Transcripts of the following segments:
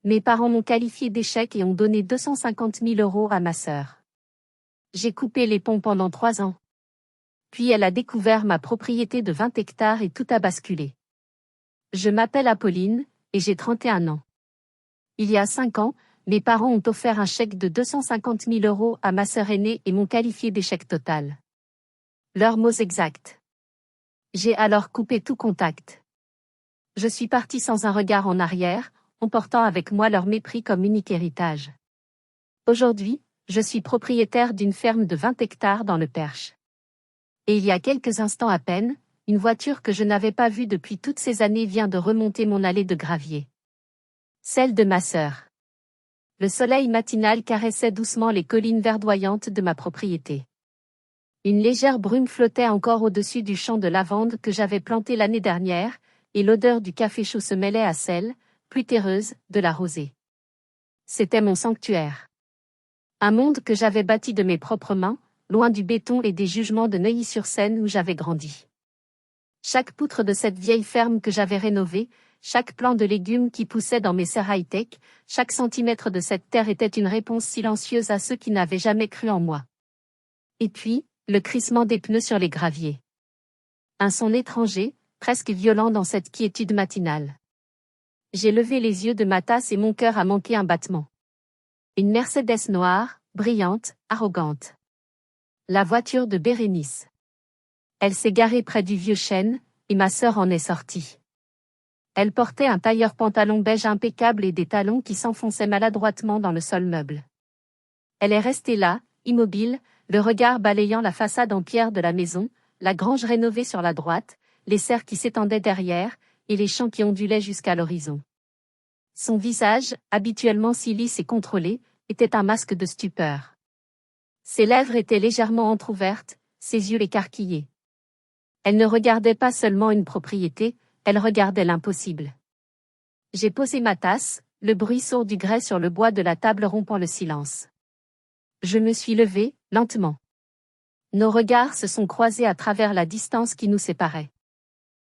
Mes parents m'ont qualifié d'échec et ont donné 250 000 € à ma sœur. J'ai coupé les ponts pendant 3 ans. Puis elle a découvert ma propriété de 20 hectares et tout a basculé. Je m'appelle Apolline, et j'ai 31 ans. Il y a 5 ans, mes parents ont offert un chèque de 250 000 € à ma sœur aînée et m'ont qualifié d'échec total. Leurs mots exacts. J'ai alors coupé tout contact. Je suis partie sans un regard en arrière, emportant avec moi leur mépris comme unique héritage. Aujourd'hui, je suis propriétaire d'une ferme de 20 hectares dans le Perche. Et il y a quelques instants à peine, une voiture que je n'avais pas vue depuis toutes ces années vient de remonter mon allée de gravier. Celle de ma sœur. Le soleil matinal caressait doucement les collines verdoyantes de ma propriété. Une légère brume flottait encore au-dessus du champ de lavande que j'avais planté l'année dernière, et l'odeur du café chaud se mêlait à celle, plus terreuse, de la rosée. C'était mon sanctuaire. Un monde que j'avais bâti de mes propres mains, loin du béton et des jugements de Neuilly-sur-Seine où j'avais grandi. Chaque poutre de cette vieille ferme que j'avais rénovée, chaque plant de légumes qui poussait dans mes serres high-tech, chaque centimètre de cette terre était une réponse silencieuse à ceux qui n'avaient jamais cru en moi. Et puis, le crissement des pneus sur les graviers. Un son étranger, presque violent dans cette quiétude matinale. J'ai levé les yeux de ma tasse et mon cœur a manqué un battement. Une Mercedes noire, brillante, arrogante. La voiture de Bérénice. Elle s'est garée près du vieux chêne, et ma sœur en est sortie. Elle portait un tailleur pantalon beige impeccable et des talons qui s'enfonçaient maladroitement dans le sol meuble. Elle est restée là, immobile, le regard balayant la façade en pierre de la maison, la grange rénovée sur la droite, les serres qui s'étendaient derrière, et les champs qui ondulaient jusqu'à l'horizon. Son visage, habituellement si lisse et contrôlé, était un masque de stupeur. Ses lèvres étaient légèrement entr'ouvertes, ses yeux écarquillés. Elle ne regardait pas seulement une propriété, elle regardait l'impossible. J'ai posé ma tasse, le bruit sourd du grès sur le bois de la table rompant le silence. Je me suis levée, lentement. Nos regards se sont croisés à travers la distance qui nous séparait.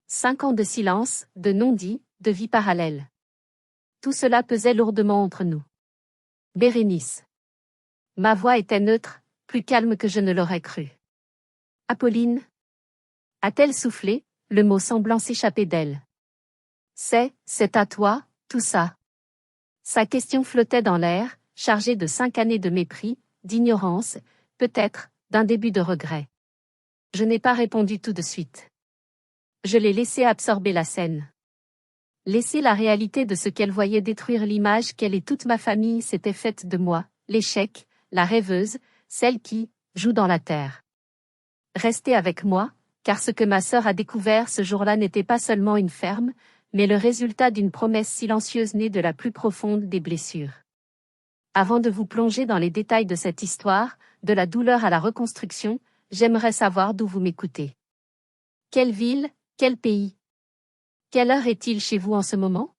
5 ans de silence, de non-dit, de vie parallèle. Tout cela pesait lourdement entre nous. Bérénice. Ma voix était neutre, plus calme que je ne l'aurais cru. Apolline. A-t-elle soufflé, le mot semblant s'échapper d'elle. C'est à toi, tout ça. Sa question flottait dans l'air, chargée de 5 années de mépris, d'ignorance, peut-être, d'un début de regret. Je n'ai pas répondu tout de suite. Je l'ai laissé absorber la scène. Laisser la réalité de ce qu'elle voyait détruire l'image qu'elle et toute ma famille s'étaient faite de moi, l'échec, la rêveuse, celle qui joue dans la terre. Rester avec moi, car ce que ma sœur a découvert ce jour-là n'était pas seulement une ferme, mais le résultat d'une promesse silencieuse née de la plus profonde des blessures. Avant de vous plonger dans les détails de cette histoire, de la douleur à la reconstruction, j'aimerais savoir d'où vous m'écoutez. Quelle ville, quel pays? Quelle heure est-il chez vous en ce moment?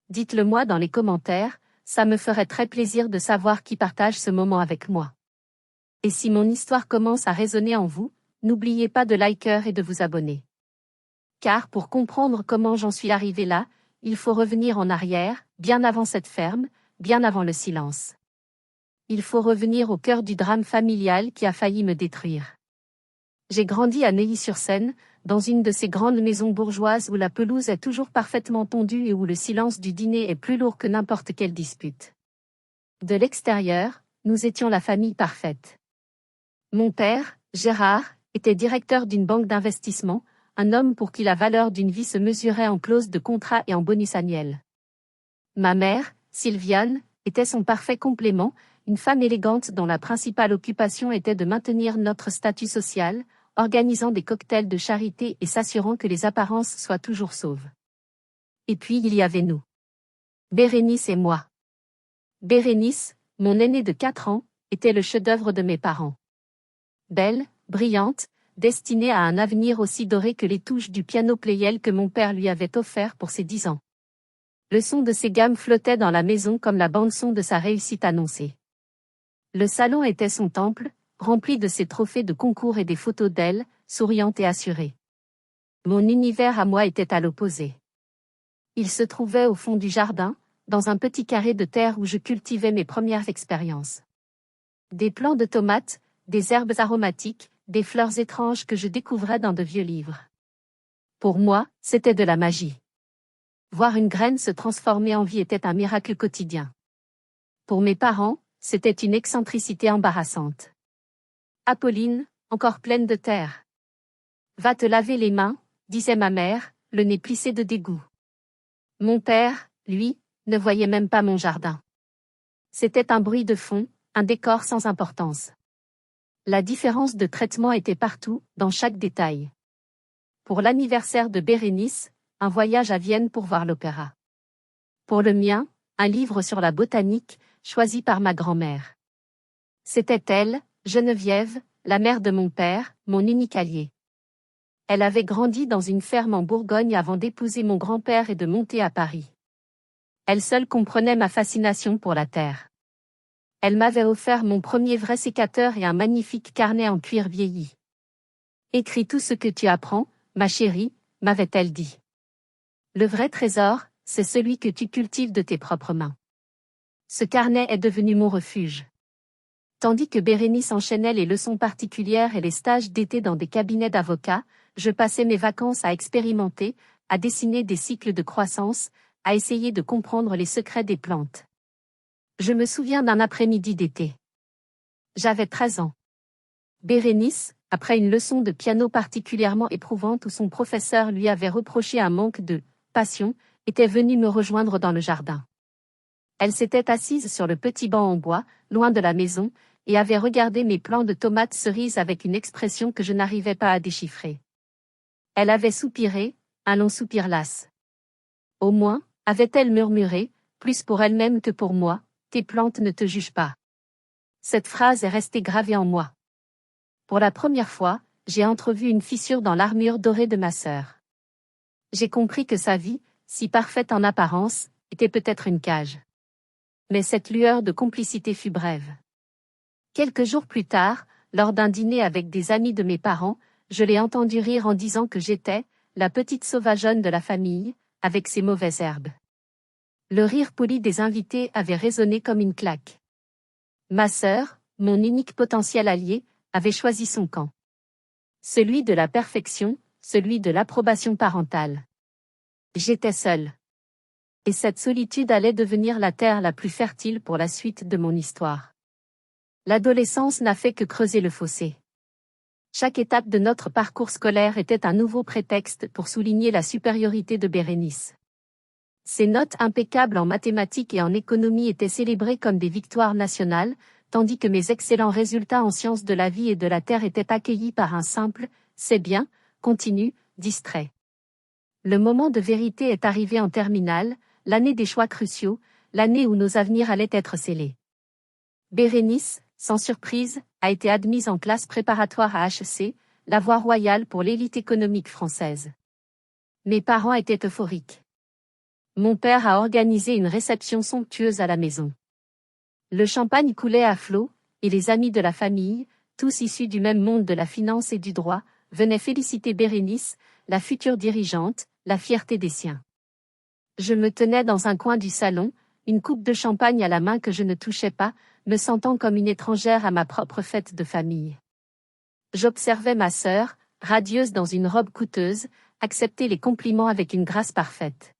Dites-le moi dans les commentaires, ça me ferait très plaisir de savoir qui partage ce moment avec moi. Et si mon histoire commence à résonner en vous, n'oubliez pas de liker et de vous abonner. Car pour comprendre comment j'en suis arrivé là, il faut revenir en arrière, bien avant cette ferme, bien avant le silence. Il faut revenir au cœur du drame familial qui a failli me détruire. J'ai grandi à Neuilly-sur-Seine, dans une de ces grandes maisons bourgeoises où la pelouse est toujours parfaitement tondue et où le silence du dîner est plus lourd que n'importe quelle dispute. De l'extérieur, nous étions la famille parfaite. Mon père, Gérard, était directeur d'une banque d'investissement, un homme pour qui la valeur d'une vie se mesurait en clauses de contrat et en bonus annuels. Ma mère, Sylviane, était son parfait complément, une femme élégante dont la principale occupation était de maintenir notre statut social, organisant des cocktails de charité et s'assurant que les apparences soient toujours sauves. Et puis il y avait nous. Bérénice et moi. Bérénice, mon aînée de 4 ans, était le chef-d'œuvre de mes parents. Belle, brillante, destinée à un avenir aussi doré que les touches du piano Pleyel que mon père lui avait offert pour ses 10 ans. Le son de ses gammes flottait dans la maison comme la bande-son de sa réussite annoncée. Le salon était son temple, rempli de ses trophées de concours et des photos d'elle, souriante et assurée. Mon univers à moi était à l'opposé. Il se trouvait au fond du jardin, dans un petit carré de terre où je cultivais mes premières expériences. Des plants de tomates, des herbes aromatiques, des fleurs étranges que je découvrais dans de vieux livres. Pour moi, c'était de la magie. Voir une graine se transformer en vie était un miracle quotidien. Pour mes parents, c'était une excentricité embarrassante. Apolline, encore pleine de terre. Va te laver les mains, disait ma mère, le nez plissé de dégoût. Mon père, lui, ne voyait même pas mon jardin. C'était un bruit de fond, un décor sans importance. La différence de traitement était partout, dans chaque détail. Pour l'anniversaire de Bérénice, un voyage à Vienne pour voir l'opéra. Pour le mien, un livre sur la botanique, choisi par ma grand-mère. C'était elle, Geneviève, la mère de mon père, mon unique allié. Elle avait grandi dans une ferme en Bourgogne avant d'épouser mon grand-père et de monter à Paris. Elle seule comprenait ma fascination pour la terre. Elle m'avait offert mon premier vrai sécateur et un magnifique carnet en cuir vieilli. Écris tout ce que tu apprends, ma chérie, m'avait-elle dit. Le vrai trésor, c'est celui que tu cultives de tes propres mains. Ce carnet est devenu mon refuge. Tandis que Bérénice enchaînait les leçons particulières et les stages d'été dans des cabinets d'avocats, je passais mes vacances à expérimenter, à dessiner des cycles de croissance, à essayer de comprendre les secrets des plantes. Je me souviens d'un après-midi d'été. J'avais 13 ans. Bérénice, après une leçon de piano particulièrement éprouvante où son professeur lui avait reproché un manque de passion, était venue me rejoindre dans le jardin. Elle s'était assise sur le petit banc en bois, loin de la maison, et avait regardé mes plants de tomates cerises avec une expression que je n'arrivais pas à déchiffrer. Elle avait soupiré, un long soupir las. Au moins, avait-elle murmuré, plus pour elle-même que pour moi, tes plantes ne te jugent pas. Cette phrase est restée gravée en moi. Pour la première fois, j'ai entrevu une fissure dans l'armure dorée de ma sœur. J'ai compris que sa vie, si parfaite en apparence, était peut-être une cage. Mais cette lueur de complicité fut brève. Quelques jours plus tard, lors d'un dîner avec des amis de mes parents, je l'ai entendu rire en disant que j'étais la petite sauvageonne de la famille, avec ses mauvaises herbes. Le rire poli des invités avait résonné comme une claque. Ma sœur, mon unique potentiel allié, avait choisi son camp. Celui de la perfection, celui de l'approbation parentale. J'étais seule. Et cette solitude allait devenir la terre la plus fertile pour la suite de mon histoire. L'adolescence n'a fait que creuser le fossé. Chaque étape de notre parcours scolaire était un nouveau prétexte pour souligner la supériorité de Bérénice. Ses notes impeccables en mathématiques et en économie étaient célébrées comme des victoires nationales, tandis que mes excellents résultats en sciences de la vie et de la terre étaient accueillis par un simple « c'est bien », continu, distrait. Le moment de vérité est arrivé en terminale, l'année des choix cruciaux, l'année où nos avenirs allaient être scellés. Bérénice, sans surprise, a été admise en classe préparatoire à HEC, la voie royale pour l'élite économique française. Mes parents étaient euphoriques. Mon père a organisé une réception somptueuse à la maison. Le champagne coulait à flots, et les amis de la famille, tous issus du même monde de la finance et du droit, venaient féliciter Bérénice, la future dirigeante, la fierté des siens. Je me tenais dans un coin du salon, une coupe de champagne à la main que je ne touchais pas, me sentant comme une étrangère à ma propre fête de famille. J'observais ma sœur, radieuse dans une robe coûteuse, accepter les compliments avec une grâce parfaite.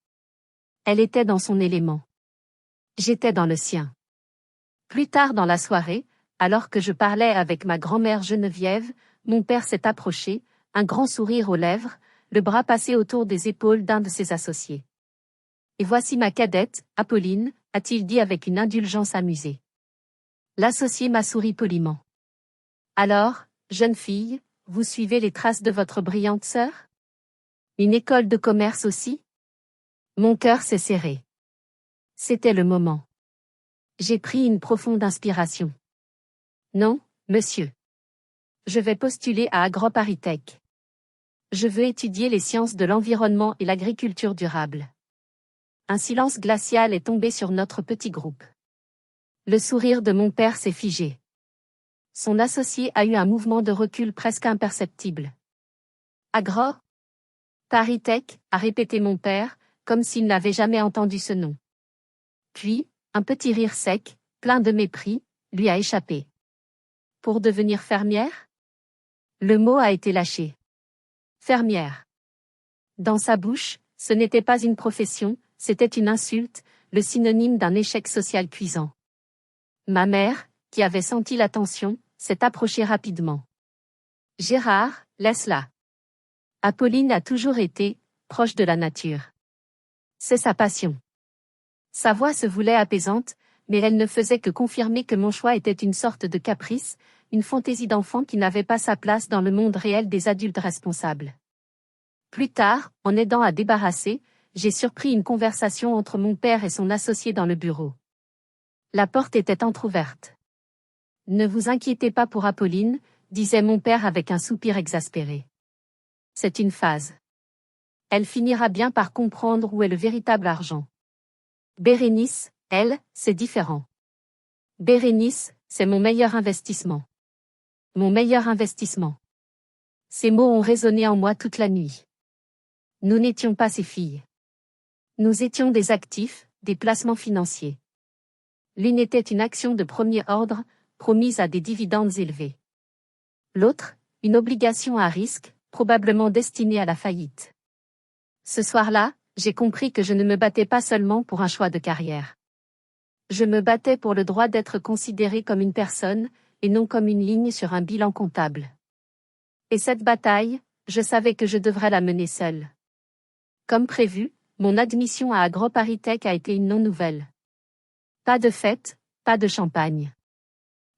Elle était dans son élément. J'étais dans le sien. Plus tard dans la soirée, alors que je parlais avec ma grand-mère Geneviève, mon père s'est approché, un grand sourire aux lèvres, le bras passé autour des épaules d'un de ses associés. « Et voici ma cadette, Apolline », a-t-il dit avec une indulgence amusée. L'associé m'a souri poliment. « Alors, jeune fille, vous suivez les traces de votre brillante sœur? Une école de commerce aussi ?» Mon cœur s'est serré. C'était le moment. J'ai pris une profonde inspiration. Non, monsieur. Je vais postuler à AgroParisTech. Je veux étudier les sciences de l'environnement et l'agriculture durable. Un silence glacial est tombé sur notre petit groupe. Le sourire de mon père s'est figé. Son associé a eu un mouvement de recul presque imperceptible. AgroParisTech, a répété mon père, comme s'il n'avait jamais entendu ce nom. Puis, un petit rire sec, plein de mépris, lui a échappé. Pour devenir fermière? Le mot a été lâché. Fermière. Dans sa bouche, ce n'était pas une profession, c'était une insulte, le synonyme d'un échec social cuisant. Ma mère, qui avait senti la tension, s'est approchée rapidement. Gérard, laisse-la. Apolline a toujours été proche de la nature. C'est sa passion. Sa voix se voulait apaisante, mais elle ne faisait que confirmer que mon choix était une sorte de caprice, une fantaisie d'enfant qui n'avait pas sa place dans le monde réel des adultes responsables. Plus tard, en aidant à débarrasser, j'ai surpris une conversation entre mon père et son associé dans le bureau. La porte était entr'ouverte. « Ne vous inquiétez pas pour Apolline », disait mon père avec un soupir exaspéré. C'est une phase. Elle finira bien par comprendre où est le véritable argent. Bérénice, elle, c'est différent. Bérénice, c'est mon meilleur investissement. Mon meilleur investissement. Ces mots ont résonné en moi toute la nuit. Nous n'étions pas ses filles. Nous étions des actifs, des placements financiers. L'une était une action de premier ordre, promise à des dividendes élevés. L'autre, une obligation à risque, probablement destinée à la faillite. Ce soir-là, j'ai compris que je ne me battais pas seulement pour un choix de carrière. Je me battais pour le droit d'être considérée comme une personne, et non comme une ligne sur un bilan comptable. Et cette bataille, je savais que je devrais la mener seule. Comme prévu, mon admission à AgroParisTech a été une non-nouvelle. Pas de fête, pas de champagne.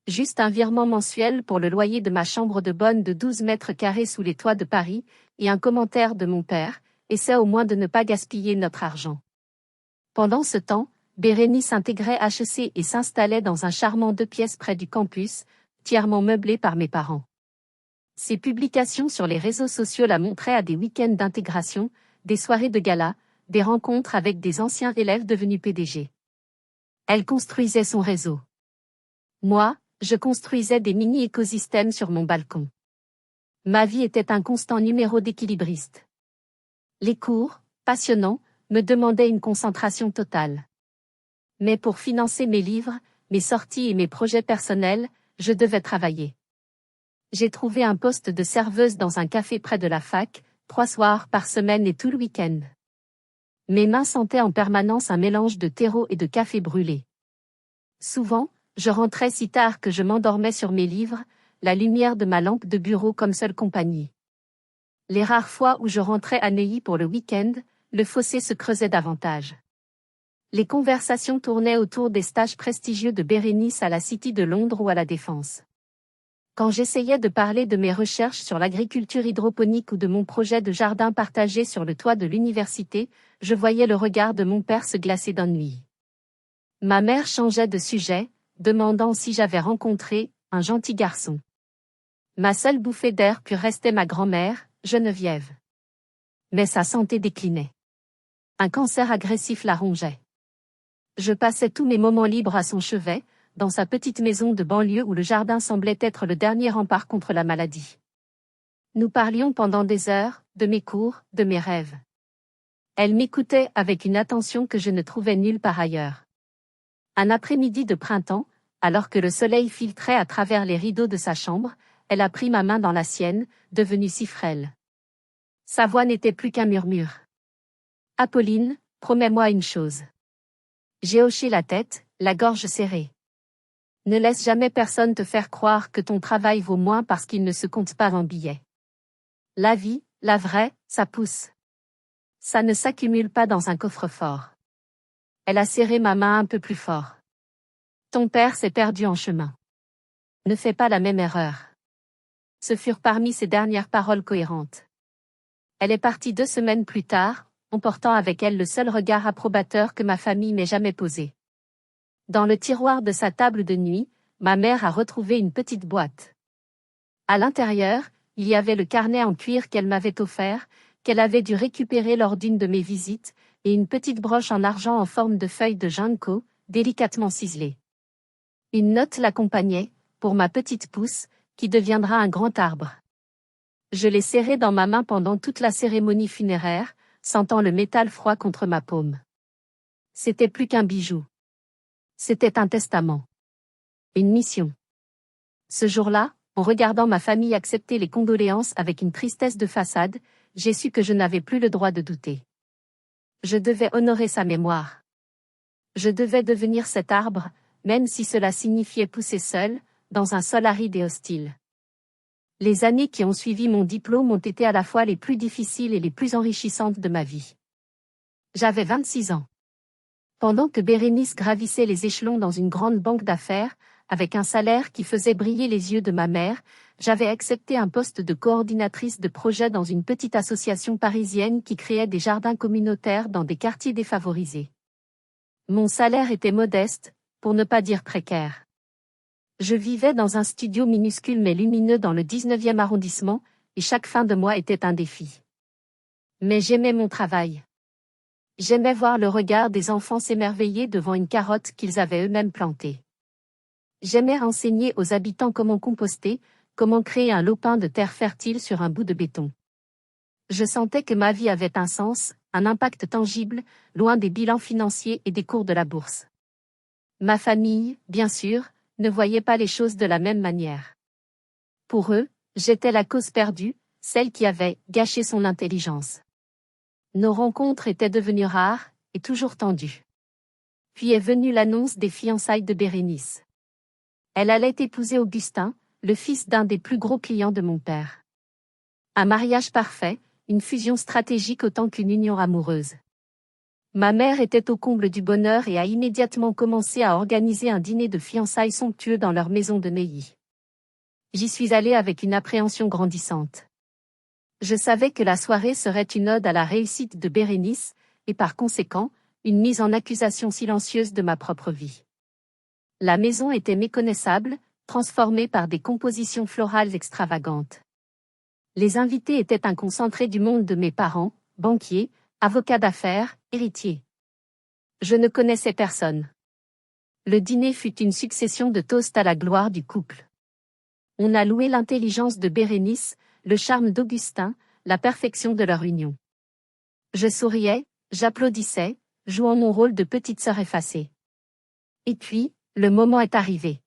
Juste un virement mensuel pour le loyer de ma chambre de bonne de 12 mètres carrés sous les toits de Paris, et un commentaire de mon père, essaie au moins de ne pas gaspiller notre argent. Pendant ce temps, Bérénice intégrait HEC et s'installait dans un charmant 2 pièces près du campus, tièrement meublé par mes parents. Ses publications sur les réseaux sociaux la montraient à des week-ends d'intégration, des soirées de gala, des rencontres avec des anciens élèves devenus PDG. Elle construisait son réseau. Moi, je construisais des mini-écosystèmes sur mon balcon. Ma vie était un constant numéro d'équilibriste. Les cours, passionnants, me demandaient une concentration totale. Mais pour financer mes livres, mes sorties et mes projets personnels, je devais travailler. J'ai trouvé un poste de serveuse dans un café près de la fac, 3 soirs par semaine et tout le week-end. Mes mains sentaient en permanence un mélange de terreau et de café brûlé. Souvent, je rentrais si tard que je m'endormais sur mes livres, la lumière de ma lampe de bureau comme seule compagnie. Les rares fois où je rentrais à Neuilly pour le week-end, le fossé se creusait davantage. Les conversations tournaient autour des stages prestigieux de Bérénice à la City de Londres ou à la Défense. Quand j'essayais de parler de mes recherches sur l'agriculture hydroponique ou de mon projet de jardin partagé sur le toit de l'université, je voyais le regard de mon père se glacer d'ennui. Ma mère changeait de sujet, demandant si j'avais rencontré un gentil garçon. Ma seule bouffée d'air pur restait ma grand-mère, Geneviève. Mais sa santé déclinait. Un cancer agressif la rongeait. Je passais tous mes moments libres à son chevet, dans sa petite maison de banlieue où le jardin semblait être le dernier rempart contre la maladie. Nous parlions pendant des heures, de mes cours, de mes rêves. Elle m'écoutait avec une attention que je ne trouvais nulle part ailleurs. Un après-midi de printemps, alors que le soleil filtrait à travers les rideaux de sa chambre, elle a pris ma main dans la sienne, devenue si frêle. Sa voix n'était plus qu'un murmure. « Apolline, promets-moi une chose. » J'ai hoché la tête, la gorge serrée. Ne laisse jamais personne te faire croire que ton travail vaut moins parce qu'il ne se compte pas en billets. La vie, la vraie, ça pousse. Ça ne s'accumule pas dans un coffre-fort. Elle a serré ma main un peu plus fort. Ton père s'est perdu en chemin. Ne fais pas la même erreur. Ce furent parmi ses dernières paroles cohérentes. Elle est partie 2 semaines plus tard, emportant avec elle le seul regard approbateur que ma famille m'ait jamais posé. Dans le tiroir de sa table de nuit, ma mère a retrouvé une petite boîte. À l'intérieur, il y avait le carnet en cuir qu'elle m'avait offert, qu'elle avait dû récupérer lors d'une de mes visites, et une petite broche en argent en forme de feuille de ginkgo, délicatement ciselée. Une note l'accompagnait, pour ma petite pousse, qui deviendra un grand arbre. Je l'ai serrée dans ma main pendant toute la cérémonie funéraire, sentant le métal froid contre ma paume. C'était plus qu'un bijou. C'était un testament. Une mission. Ce jour-là, en regardant ma famille accepter les condoléances avec une tristesse de façade, j'ai su que je n'avais plus le droit de douter. Je devais honorer sa mémoire. Je devais devenir cet arbre, même si cela signifiait pousser seul, dans un sol aride et hostile. Les années qui ont suivi mon diplôme ont été à la fois les plus difficiles et les plus enrichissantes de ma vie. J'avais 26 ans. Pendant que Bérénice gravissait les échelons dans une grande banque d'affaires, avec un salaire qui faisait briller les yeux de ma mère, j'avais accepté un poste de coordinatrice de projet dans une petite association parisienne qui créait des jardins communautaires dans des quartiers défavorisés. Mon salaire était modeste, pour ne pas dire précaire. Je vivais dans un studio minuscule mais lumineux dans le 19e arrondissement, et chaque fin de mois était un défi. Mais j'aimais mon travail. J'aimais voir le regard des enfants s'émerveiller devant une carotte qu'ils avaient eux-mêmes plantée. J'aimais enseigner aux habitants comment composter, comment créer un lopin de terre fertile sur un bout de béton. Je sentais que ma vie avait un sens, un impact tangible, loin des bilans financiers et des cours de la bourse. Ma famille, bien sûr, ne voyait pas les choses de la même manière. Pour eux, j'étais la cause perdue, celle qui avait gâché son intelligence. Nos rencontres étaient devenues rares, et toujours tendues. Puis est venue l'annonce des fiançailles de Bérénice. Elle allait épouser Augustin, le fils d'un des plus gros clients de mon père. Un mariage parfait, une fusion stratégique autant qu'une union amoureuse. Ma mère était au comble du bonheur et a immédiatement commencé à organiser un dîner de fiançailles somptueux dans leur maison de Neuilly. J'y suis allée avec une appréhension grandissante. Je savais que la soirée serait une ode à la réussite de Bérénice, et par conséquent, une mise en accusation silencieuse de ma propre vie. La maison était méconnaissable, transformée par des compositions florales extravagantes. Les invités étaient un concentré du monde de mes parents, banquiers, avocats d'affaires, héritiers. Je ne connaissais personne. Le dîner fut une succession de toasts à la gloire du couple. On a loué l'intelligence de Bérénice, le charme d'Augustin, la perfection de leur union. Je souriais, j'applaudissais, jouant mon rôle de petite sœur effacée. Et puis, le moment est arrivé.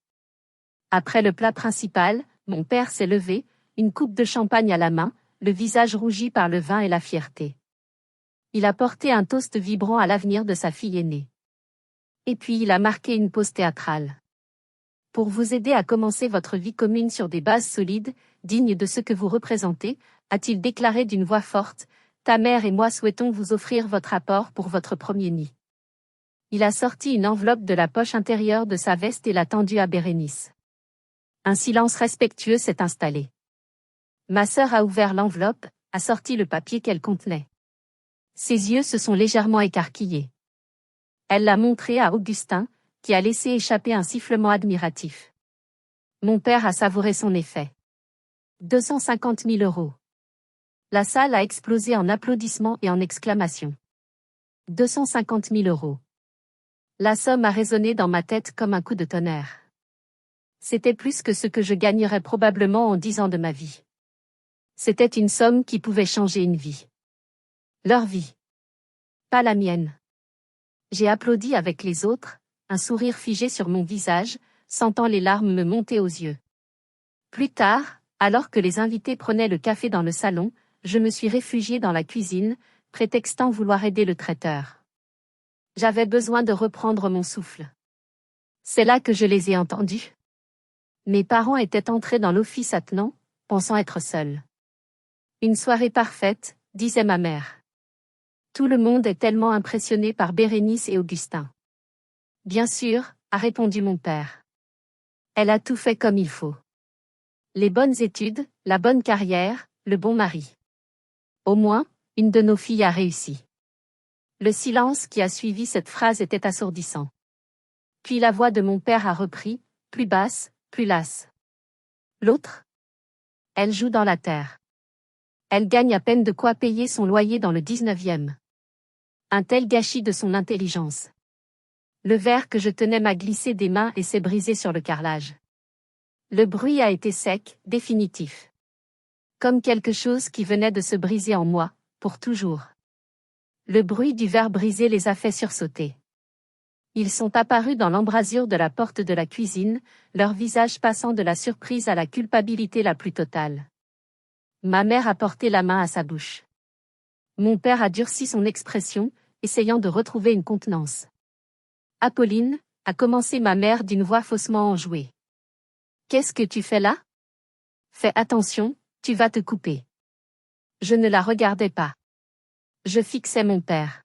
Après le plat principal, mon père s'est levé, une coupe de champagne à la main, le visage rougi par le vin et la fierté. Il a porté un toast vibrant à l'avenir de sa fille aînée. Et puis il a marqué une pause théâtrale. Pour vous aider à commencer votre vie commune sur des bases solides, dignes de ce que vous représentez, a-t-il déclaré d'une voix forte, ta mère et moi souhaitons vous offrir votre apport pour votre premier nid. Il a sorti une enveloppe de la poche intérieure de sa veste et l'a tendue à Bérénice. Un silence respectueux s'est installé. Ma sœur a ouvert l'enveloppe, a sorti le papier qu'elle contenait. Ses yeux se sont légèrement écarquillés. Elle l'a montré à Augustin, qui a laissé échapper un sifflement admiratif. Mon père a savouré son effet. 250 000 €. La salle a explosé en applaudissements et en exclamations. 250 000 €. La somme a résonné dans ma tête comme un coup de tonnerre. C'était plus que ce que je gagnerais probablement en 10 ans de ma vie. C'était une somme qui pouvait changer une vie. Leur vie. Pas la mienne. J'ai applaudi avec les autres, un sourire figé sur mon visage, sentant les larmes me monter aux yeux. Plus tard, alors que les invités prenaient le café dans le salon, je me suis réfugiée dans la cuisine, prétextant vouloir aider le traiteur. J'avais besoin de reprendre mon souffle. C'est là que je les ai entendus. Mes parents étaient entrés dans l'office attenant, pensant être seuls. Une soirée parfaite, disait ma mère. Tout le monde est tellement impressionné par Bérénice et Augustin. Bien sûr, a répondu mon père. Elle a tout fait comme il faut. Les bonnes études, la bonne carrière, le bon mari. Au moins, une de nos filles a réussi. Le silence qui a suivi cette phrase était assourdissant. Puis la voix de mon père a repris, plus basse, plus lasse. L'autre? Elle joue dans la terre. Elle gagne à peine de quoi payer son loyer dans le 19e. Un tel gâchis de son intelligence. Le verre que je tenais m'a glissé des mains et s'est brisé sur le carrelage. Le bruit a été sec, définitif. Comme quelque chose qui venait de se briser en moi, pour toujours. Le bruit du verre brisé les a fait sursauter. Ils sont apparus dans l'embrasure de la porte de la cuisine, leur visage passant de la surprise à la culpabilité la plus totale. Ma mère a porté la main à sa bouche. Mon père a durci son expression, essayant de retrouver une contenance. « Apolline » a commencé ma mère d'une voix faussement enjouée. « Qu'est-ce que tu fais là ? Fais attention, tu vas te couper. » Je ne la regardais pas. Je fixais mon père.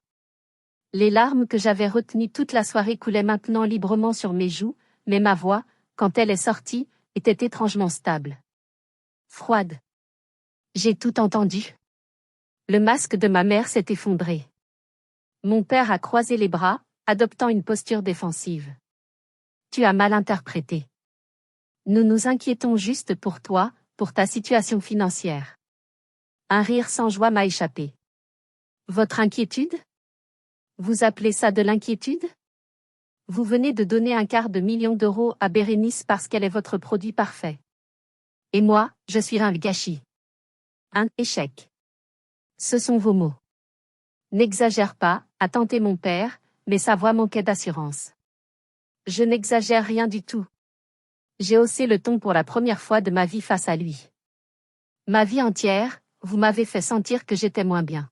Les larmes que j'avais retenues toute la soirée coulaient maintenant librement sur mes joues, mais ma voix, quand elle est sortie, était étrangement stable. Froide. J'ai tout entendu. Le masque de ma mère s'est effondré. Mon père a croisé les bras, adoptant une posture défensive. Tu as mal interprété. Nous nous inquiétons juste pour toi, pour ta situation financière. Un rire sans joie m'a échappé. Votre inquiétude ? Vous appelez ça de l'inquiétude ? Vous venez de donner 250 000 d'euros à Bérénice parce qu'elle est votre produit parfait. Et moi, je suis un gâchis. Un échec. Ce sont vos mots. N'exagère pas, a tenté mon père, mais sa voix manquait d'assurance. Je n'exagère rien du tout. J'ai haussé le ton pour la première fois de ma vie face à lui. Ma vie entière, vous m'avez fait sentir que j'étais moins bien.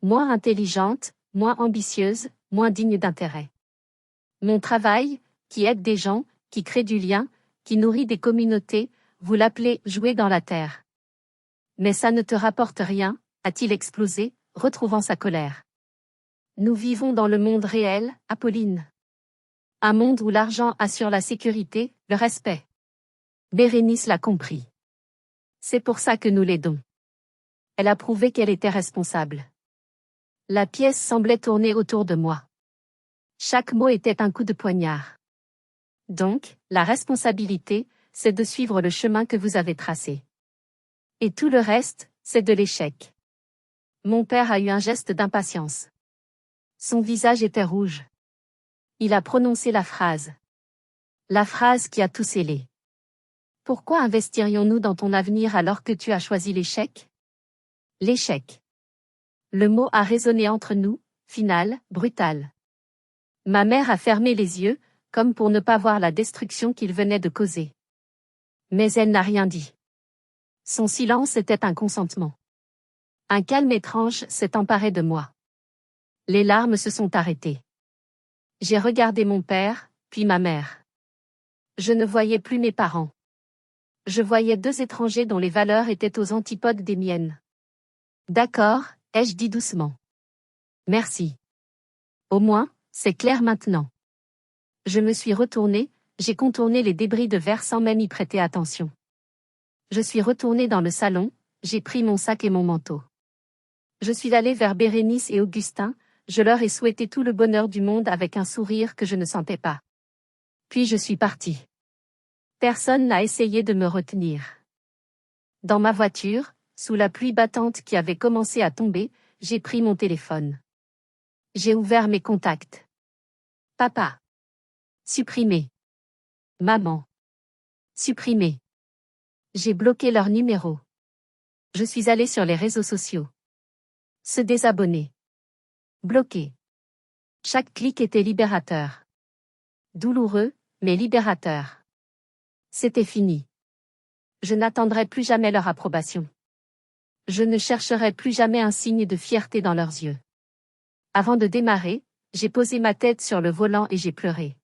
Moins intelligente, moins ambitieuse, moins digne d'intérêt. Mon travail, qui aide des gens, qui crée du lien, qui nourrit des communautés, vous l'appelez « jouer dans la terre ». Mais ça ne te rapporte rien, a-t-il explosé, retrouvant sa colère. Nous vivons dans le monde réel, Apolline. Un monde où l'argent assure la sécurité, le respect. Bérénice l'a compris. C'est pour ça que nous l'aidons. Elle a prouvé qu'elle était responsable. La pièce semblait tourner autour de moi. Chaque mot était un coup de poignard. Donc, la responsabilité, c'est de suivre le chemin que vous avez tracé. Et tout le reste, c'est de l'échec. Mon père a eu un geste d'impatience. Son visage était rouge. Il a prononcé la phrase. La phrase qui a tout scellé. Pourquoi investirions-nous dans ton avenir alors que tu as choisi l'échec ? L'échec. Le mot a résonné entre nous, final, brutal. Ma mère a fermé les yeux, comme pour ne pas voir la destruction qu'il venait de causer. Mais elle n'a rien dit. Son silence était un consentement. Un calme étrange s'est emparé de moi. Les larmes se sont arrêtées. J'ai regardé mon père, puis ma mère. Je ne voyais plus mes parents. Je voyais deux étrangers dont les valeurs étaient aux antipodes des miennes. D'accord, ai-je dit doucement. Merci. Au moins, c'est clair maintenant. Je me suis retournée, j'ai contourné les débris de verre sans même y prêter attention. Je suis retournée dans le salon, j'ai pris mon sac et mon manteau. Je suis allée vers Bérénice et Augustin, je leur ai souhaité tout le bonheur du monde avec un sourire que je ne sentais pas. Puis je suis partie. Personne n'a essayé de me retenir. Dans ma voiture, sous la pluie battante qui avait commencé à tomber, j'ai pris mon téléphone. J'ai ouvert mes contacts. Papa. Supprimé. Maman. Supprimé. J'ai bloqué leur numéro. Je suis allée sur les réseaux sociaux. Se désabonner. Bloquer. Chaque clic était libérateur. Douloureux, mais libérateur. C'était fini. Je n'attendrai plus jamais leur approbation. Je ne chercherai plus jamais un signe de fierté dans leurs yeux. Avant de démarrer, j'ai posé ma tête sur le volant et j'ai pleuré.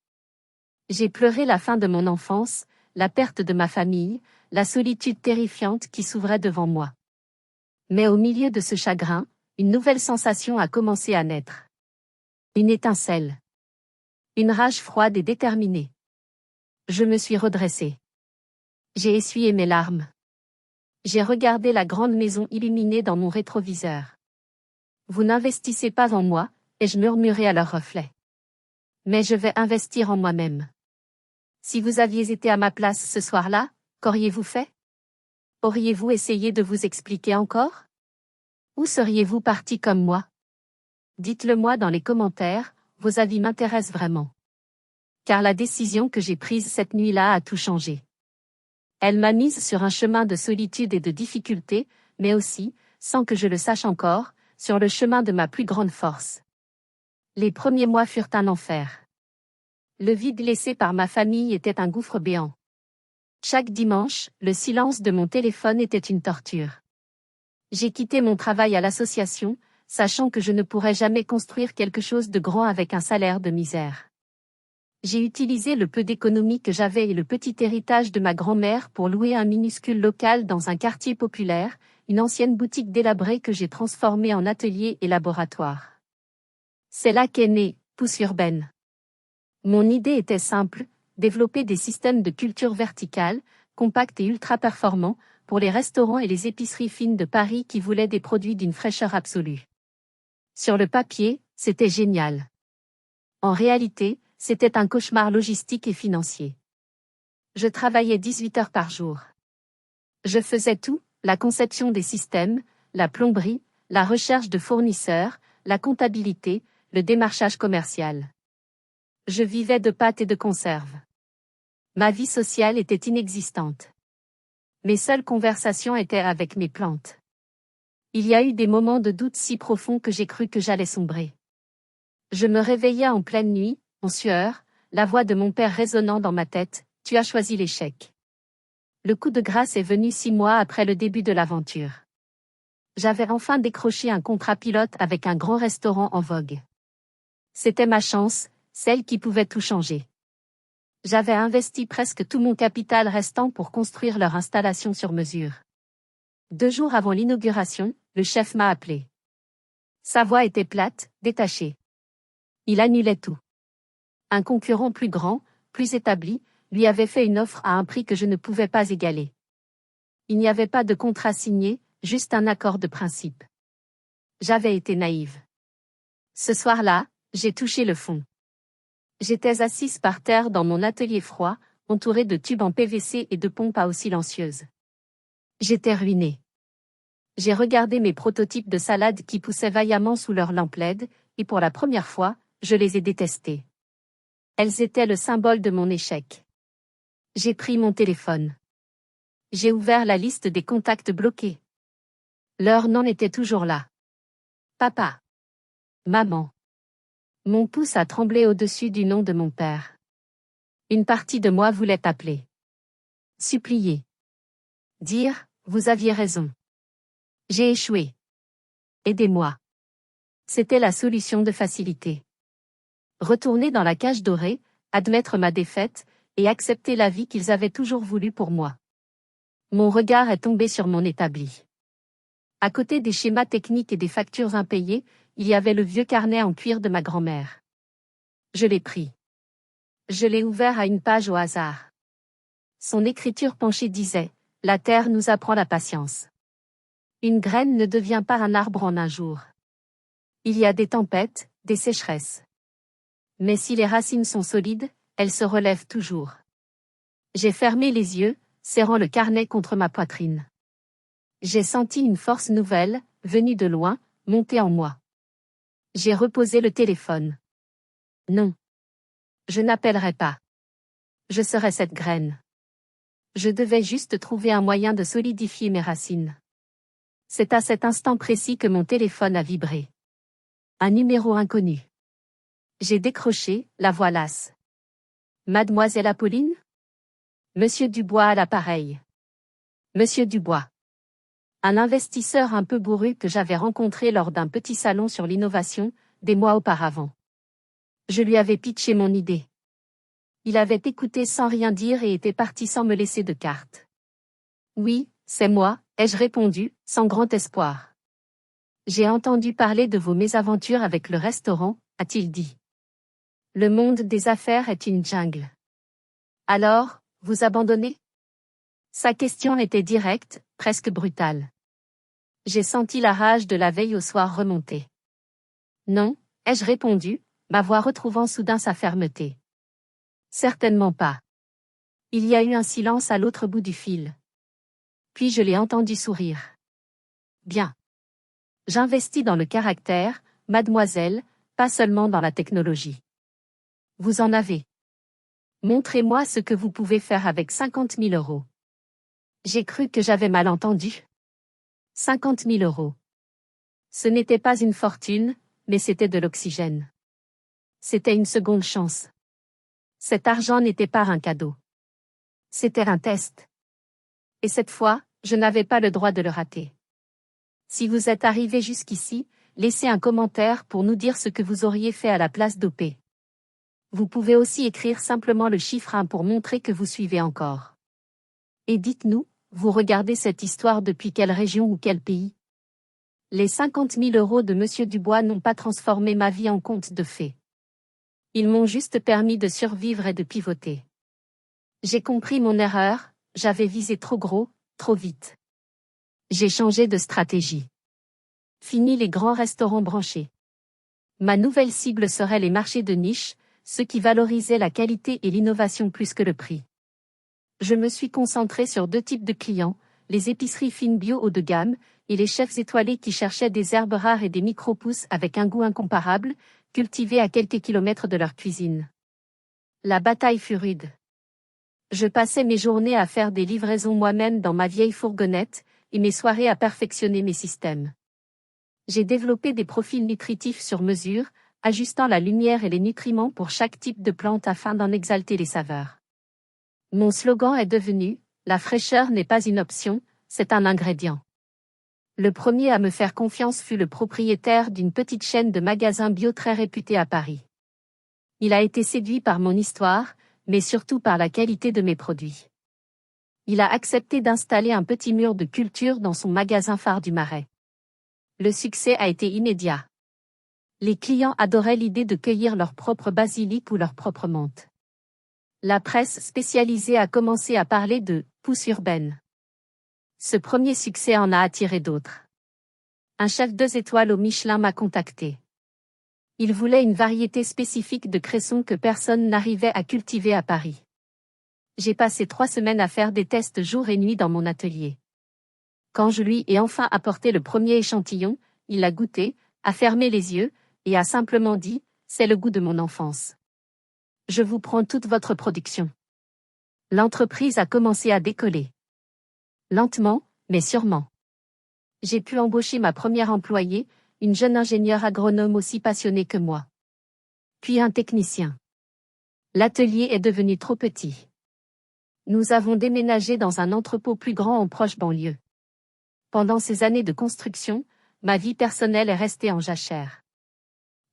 J'ai pleuré la fin de mon enfance, la perte de ma famille, la solitude terrifiante qui s'ouvrait devant moi. Mais au milieu de ce chagrin, une nouvelle sensation a commencé à naître. Une étincelle. Une rage froide et déterminée. Je me suis redressée. J'ai essuyé mes larmes. J'ai regardé la grande maison illuminée dans mon rétroviseur. Vous n'investissez pas en moi, ai-je murmuré à leur reflet. Mais je vais investir en moi-même. Si vous aviez été à ma place ce soir-là, qu'auriez-vous fait ? Auriez-vous essayé de vous expliquer encore ? Où seriez-vous parti comme moi ? Dites-le moi dans les commentaires, vos avis m'intéressent vraiment. Car la décision que j'ai prise cette nuit-là a tout changé. Elle m'a mise sur un chemin de solitude et de difficulté, mais aussi, sans que je le sache encore, sur le chemin de ma plus grande force. Les premiers mois furent un enfer. Le vide laissé par ma famille était un gouffre béant. Chaque dimanche, le silence de mon téléphone était une torture. J'ai quitté mon travail à l'association, sachant que je ne pourrais jamais construire quelque chose de grand avec un salaire de misère. J'ai utilisé le peu d'économies que j'avais et le petit héritage de ma grand-mère pour louer un minuscule local dans un quartier populaire, une ancienne boutique délabrée que j'ai transformée en atelier et laboratoire. C'est là qu'est née Pousse Urbaine. Mon idée était simple, développer des systèmes de culture verticale, compacts et ultra-performants, pour les restaurants et les épiceries fines de Paris qui voulaient des produits d'une fraîcheur absolue. Sur le papier, c'était génial. En réalité, c'était un cauchemar logistique et financier. Je travaillais 18 heures par jour. Je faisais tout, la conception des systèmes, la plomberie, la recherche de fournisseurs, la comptabilité, le démarchage commercial. Je vivais de pâtes et de conserves. Ma vie sociale était inexistante. Mes seules conversations étaient avec mes plantes. Il y a eu des moments de doute si profonds que j'ai cru que j'allais sombrer. Je me réveillais en pleine nuit, en sueur, la voix de mon père résonnant dans ma tête, « Tu as choisi l'échec ». Le coup de grâce est venu 6 mois après le début de l'aventure. J'avais enfin décroché un contrat pilote avec un grand restaurant en vogue. C'était ma chance, celle qui pouvait tout changer. J'avais investi presque tout mon capital restant pour construire leur installation sur mesure. 2 jours avant l'inauguration, le chef m'a appelé. Sa voix était plate, détachée. Il annulait tout. Un concurrent plus grand, plus établi, lui avait fait une offre à un prix que je ne pouvais pas égaler. Il n'y avait pas de contrat signé, juste un accord de principe. J'avais été naïve. Ce soir-là, j'ai touché le fond. J'étais assise par terre dans mon atelier froid, entourée de tubes en PVC et de pompes à eau silencieuses. J'étais ruinée. J'ai regardé mes prototypes de salade qui poussaient vaillamment sous leur lampe LED, et pour la première fois, je les ai détestées. Elles étaient le symbole de mon échec. J'ai pris mon téléphone. J'ai ouvert la liste des contacts bloqués. Leur nom était toujours là. Papa. Maman. Mon pouce a tremblé au-dessus du nom de mon père. Une partie de moi voulait appeler. Supplier. Dire, vous aviez raison. J'ai échoué. Aidez-moi. C'était la solution de facilité. Retourner dans la cage dorée, admettre ma défaite, et accepter la vie qu'ils avaient toujours voulu pour moi. Mon regard est tombé sur mon établi. À côté des schémas techniques et des factures impayées, il y avait le vieux carnet en cuir de ma grand-mère. Je l'ai pris. Je l'ai ouvert à une page au hasard. Son écriture penchée disait « La terre nous apprend la patience. Une graine ne devient pas un arbre en un jour. Il y a des tempêtes, des sécheresses. Mais si les racines sont solides, elles se relèvent toujours. » J'ai fermé les yeux, serrant le carnet contre ma poitrine. J'ai senti une force nouvelle, venue de loin, monter en moi. J'ai reposé le téléphone. Non. Je n'appellerai pas. Je serai cette graine. Je devais juste trouver un moyen de solidifier mes racines. C'est à cet instant précis que mon téléphone a vibré. Un numéro inconnu. J'ai décroché, la voix lasse. Mademoiselle Apolline ? Monsieur Dubois à l'appareil. Monsieur Dubois. Un investisseur un peu bourru que j'avais rencontré lors d'un petit salon sur l'innovation, des mois auparavant. Je lui avais pitché mon idée. Il avait écouté sans rien dire et était parti sans me laisser de carte. Oui, c'est moi, ai-je répondu, sans grand espoir. J'ai entendu parler de vos mésaventures avec le restaurant, a-t-il dit. Le monde des affaires est une jungle. Alors, vous abandonnez ? Sa question était directe, presque brutale. J'ai senti la rage de la veille au soir remonter. Non, ai-je répondu, ma voix retrouvant soudain sa fermeté. Certainement pas. Il y a eu un silence à l'autre bout du fil. Puis je l'ai entendu sourire. Bien. J'investis dans le caractère, mademoiselle, pas seulement dans la technologie. Vous en avez. Montrez-moi ce que vous pouvez faire avec 50 000 euros. J'ai cru que j'avais mal entendu. 50 000 euros. Ce n'était pas une fortune, mais c'était de l'oxygène. C'était une seconde chance. Cet argent n'était pas un cadeau. C'était un test. Et cette fois, je n'avais pas le droit de le rater. Si vous êtes arrivé jusqu'ici, laissez un commentaire pour nous dire ce que vous auriez fait à la place d'OP. Vous pouvez aussi écrire simplement le chiffre 1 pour montrer que vous suivez encore. Et dites-nous, vous regardez cette histoire depuis quelle région ou quel pays? Les 50 000 € de Monsieur Dubois n'ont pas transformé ma vie en conte de fées. Ils m'ont juste permis de survivre et de pivoter. J'ai compris mon erreur, j'avais visé trop gros, trop vite. J'ai changé de stratégie. Fini les grands restaurants branchés. Ma nouvelle cible serait les marchés de niche, ceux qui valorisaient la qualité et l'innovation plus que le prix. Je me suis concentré sur 2 types de clients, les épiceries fines bio haut de gamme, et les chefs étoilés qui cherchaient des herbes rares et des micro-pousses avec un goût incomparable, cultivés à quelques kilomètres de leur cuisine. La bataille fut rude. Je passais mes journées à faire des livraisons moi-même dans ma vieille fourgonnette, et mes soirées à perfectionner mes systèmes. J'ai développé des profils nutritifs sur mesure, ajustant la lumière et les nutriments pour chaque type de plante afin d'en exalter les saveurs. Mon slogan est devenu « La fraîcheur n'est pas une option, c'est un ingrédient ». Le premier à me faire confiance fut le propriétaire d'une petite chaîne de magasins bio très réputée à Paris. Il a été séduit par mon histoire, mais surtout par la qualité de mes produits. Il a accepté d'installer un petit mur de culture dans son magasin phare du Marais. Le succès a été immédiat. Les clients adoraient l'idée de cueillir leur propre basilic ou leur propre menthe. La presse spécialisée a commencé à parler de « pousse urbaine ». Ce premier succès en a attiré d'autres. Un chef 2 étoiles au Michelin m'a contacté. Il voulait une variété spécifique de cresson que personne n'arrivait à cultiver à Paris. J'ai passé 3 semaines à faire des tests jour et nuit dans mon atelier. Quand je lui ai enfin apporté le premier échantillon, il l'a goûté, a fermé les yeux, et a simplement dit « C'est le goût de mon enfance. Je vous prends toute votre production. » L'entreprise a commencé à décoller. Lentement, mais sûrement. J'ai pu embaucher ma première employée, une jeune ingénieure agronome aussi passionnée que moi. Puis un technicien. L'atelier est devenu trop petit. Nous avons déménagé dans un entrepôt plus grand en proche banlieue. Pendant ces années de construction, ma vie personnelle est restée en jachère.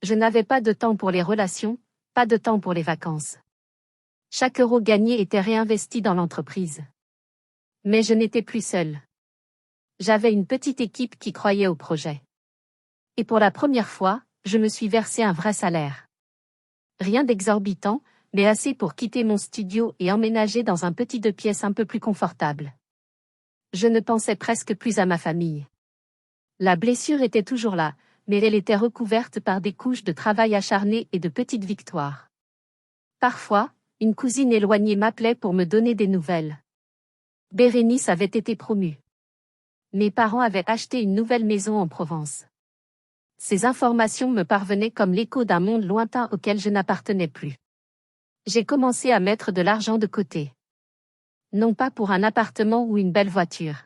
Je n'avais pas de temps pour les relations, pas de temps pour les vacances. Chaque euro gagné était réinvesti dans l'entreprise. Mais je n'étais plus seule. J'avais une petite équipe qui croyait au projet. Et pour la première fois, je me suis versé un vrai salaire. Rien d'exorbitant, mais assez pour quitter mon studio et emménager dans un petit 2 pièces un peu plus confortable. Je ne pensais presque plus à ma famille. La blessure était toujours là, mais elle était recouverte par des couches de travail acharné et de petites victoires. Parfois, une cousine éloignée m'appelait pour me donner des nouvelles. Bérénice avait été promue. Mes parents avaient acheté une nouvelle maison en Provence. Ces informations me parvenaient comme l'écho d'un monde lointain auquel je n'appartenais plus. J'ai commencé à mettre de l'argent de côté. Non pas pour un appartement ou une belle voiture.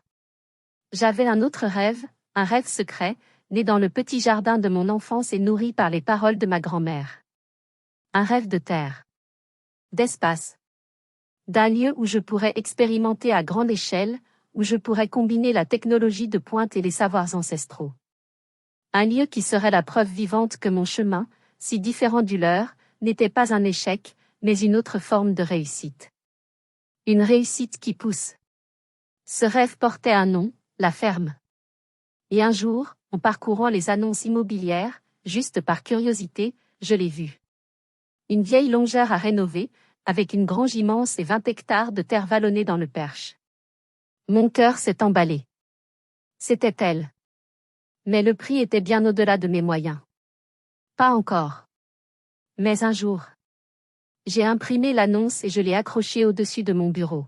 J'avais un autre rêve, un rêve secret, né dans le petit jardin de mon enfance et nourri par les paroles de ma grand-mère. Un rêve de terre. D'espace. D'un lieu où je pourrais expérimenter à grande échelle, où je pourrais combiner la technologie de pointe et les savoirs ancestraux. Un lieu qui serait la preuve vivante que mon chemin, si différent du leur, n'était pas un échec, mais une autre forme de réussite. Une réussite qui pousse. Ce rêve portait un nom, la ferme. Et un jour, en parcourant les annonces immobilières, juste par curiosité, je l'ai vue. Une vieille longère à rénover, avec une grange immense et 20 hectares de terre vallonnée dans le Perche. Mon cœur s'est emballé. C'était elle. Mais le prix était bien au-delà de mes moyens. Pas encore. Mais un jour. J'ai imprimé l'annonce et je l'ai accrochée au-dessus de mon bureau.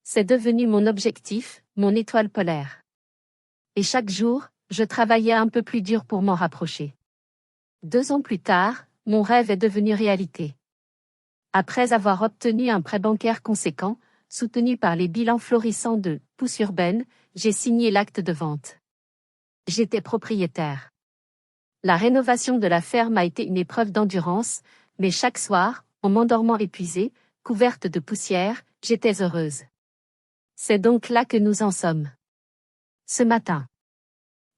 C'est devenu mon objectif, mon étoile polaire. Et chaque jour, je travaillais un peu plus dur pour m'en rapprocher. 2 ans plus tard, mon rêve est devenu réalité. Après avoir obtenu un prêt bancaire conséquent, soutenu par les bilans florissants de « Pousse urbaine », j'ai signé l'acte de vente. J'étais propriétaire. La rénovation de la ferme a été une épreuve d'endurance, mais chaque soir, en m'endormant épuisée, couverte de poussière, j'étais heureuse. C'est donc là que nous en sommes. Ce matin.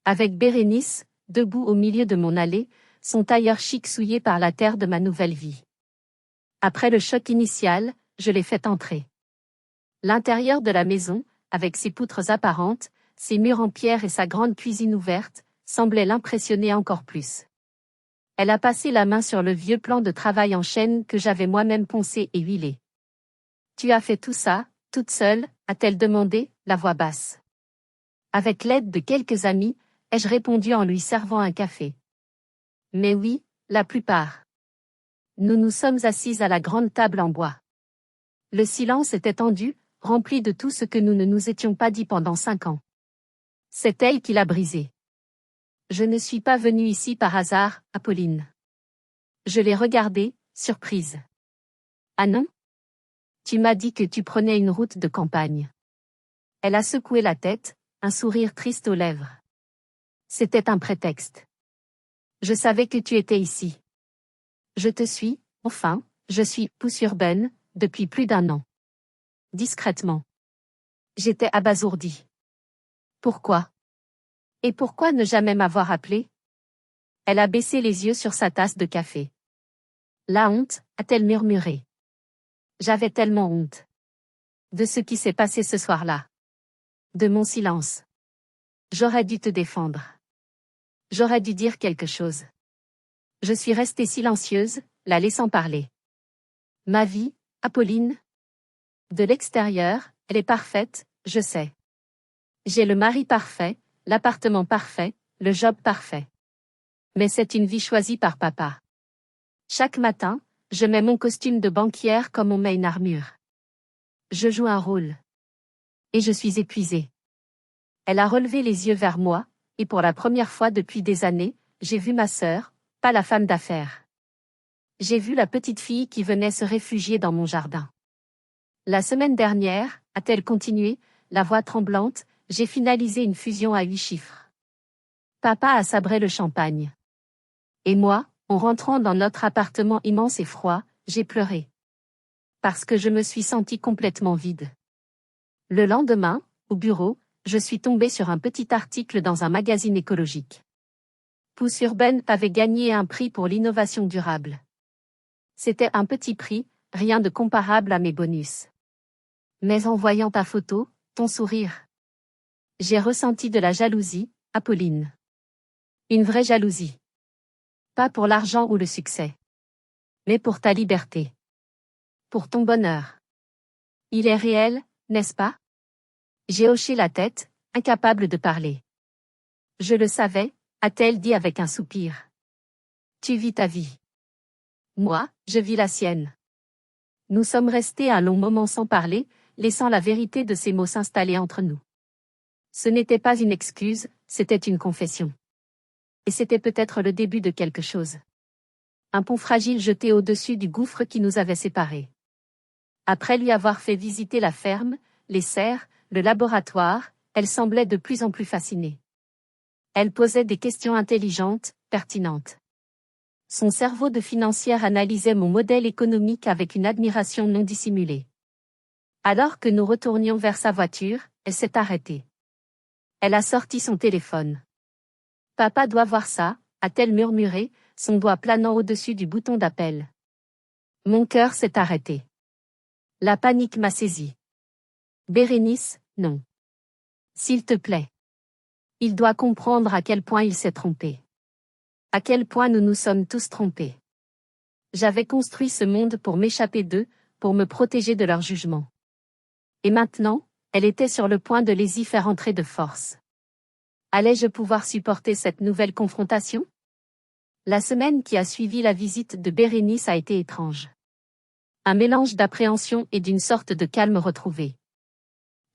Avec Bérénice, debout au milieu de mon allée, son tailleur chic souillé par la terre de ma nouvelle vie. Après le choc initial, je l'ai fait entrer. L'intérieur de la maison, avec ses poutres apparentes, ses murs en pierre et sa grande cuisine ouverte, semblait l'impressionner encore plus. Elle a passé la main sur le vieux plan de travail en chêne que j'avais moi-même poncé et huilé. « Tu as fait tout ça, toute seule ?» a-t-elle demandé, la voix basse. Avec l'aide de quelques amis, ai-je répondu en lui servant un café. Mais oui, la plupart. Nous nous sommes assises à la grande table en bois. Le silence était tendu, rempli de tout ce que nous ne nous étions pas dit pendant 5 ans. C'est elle qui l'a brisé. Je ne suis pas venue ici par hasard, Apolline. Je l'ai regardée, surprise. Ah non? Tu m'as dit que tu prenais une route de campagne. Elle a secoué la tête, un sourire triste aux lèvres. C'était un prétexte. Je savais que tu étais ici. Je te suis, enfin, je suis pousse urbaine, depuis plus d'1 an. Discrètement. J'étais abasourdie. Pourquoi? Et pourquoi ne jamais m'avoir appelé? Elle a baissé les yeux sur sa tasse de café. La honte, a-t-elle murmuré. J'avais tellement honte. De ce qui s'est passé ce soir-là. De mon silence. J'aurais dû te défendre. J'aurais dû dire quelque chose. Je suis restée silencieuse, la laissant parler. Ma vie, Apolline? De l'extérieur, elle est parfaite, je sais. J'ai le mari parfait, l'appartement parfait, le job parfait. Mais c'est une vie choisie par papa. Chaque matin, je mets mon costume de banquière comme on met une armure. Je joue un rôle. Et je suis épuisée. Elle a relevé les yeux vers moi, et pour la première fois depuis des années, j'ai vu ma sœur, pas la femme d'affaires. J'ai vu la petite fille qui venait se réfugier dans mon jardin. La semaine dernière, a-t-elle continué, la voix tremblante, j'ai finalisé une fusion à 8 chiffres. Papa a sabré le champagne. Et moi, en rentrant dans notre appartement immense et froid, j'ai pleuré. Parce que je me suis sentie complètement vide. Le lendemain, au bureau, je suis tombée sur un petit article dans un magazine écologique. Pousse urbaine avait gagné un prix pour l'innovation durable. C'était un petit prix, rien de comparable à mes bonus. Mais en voyant ta photo, ton sourire, j'ai ressenti de la jalousie, Apolline. Une vraie jalousie. Pas pour l'argent ou le succès. Mais pour ta liberté. Pour ton bonheur. Il est réel, n'est-ce pas? J'ai hoché la tête, incapable de parler. Je le savais, a-t-elle dit avec un soupir. Tu vis ta vie. Moi, je vis la sienne. Nous sommes restés un long moment sans parler, laissant la vérité de ces mots s'installer entre nous. Ce n'était pas une excuse, c'était une confession. Et c'était peut-être le début de quelque chose. Un pont fragile jeté au-dessus du gouffre qui nous avait séparés. Après lui avoir fait visiter la ferme, les serres, le laboratoire, elle semblait de plus en plus fascinée. Elle posait des questions intelligentes, pertinentes. Son cerveau de financière analysait mon modèle économique avec une admiration non dissimulée. Alors que nous retournions vers sa voiture, elle s'est arrêtée. Elle a sorti son téléphone. Papa doit voir ça, a-t-elle murmuré, son doigt planant au-dessus du bouton d'appel. Mon cœur s'est arrêté. La panique m'a saisi. Bérénice, non. S'il te plaît. Il doit comprendre à quel point il s'est trompé. À quel point nous nous sommes tous trompés. J'avais construit ce monde pour m'échapper d'eux, pour me protéger de leur jugement. Et maintenant, elle était sur le point de les y faire entrer de force. Allais-je pouvoir supporter cette nouvelle confrontation? La semaine qui a suivi la visite de Bérénice a été étrange. Un mélange d'appréhension et d'une sorte de calme retrouvé.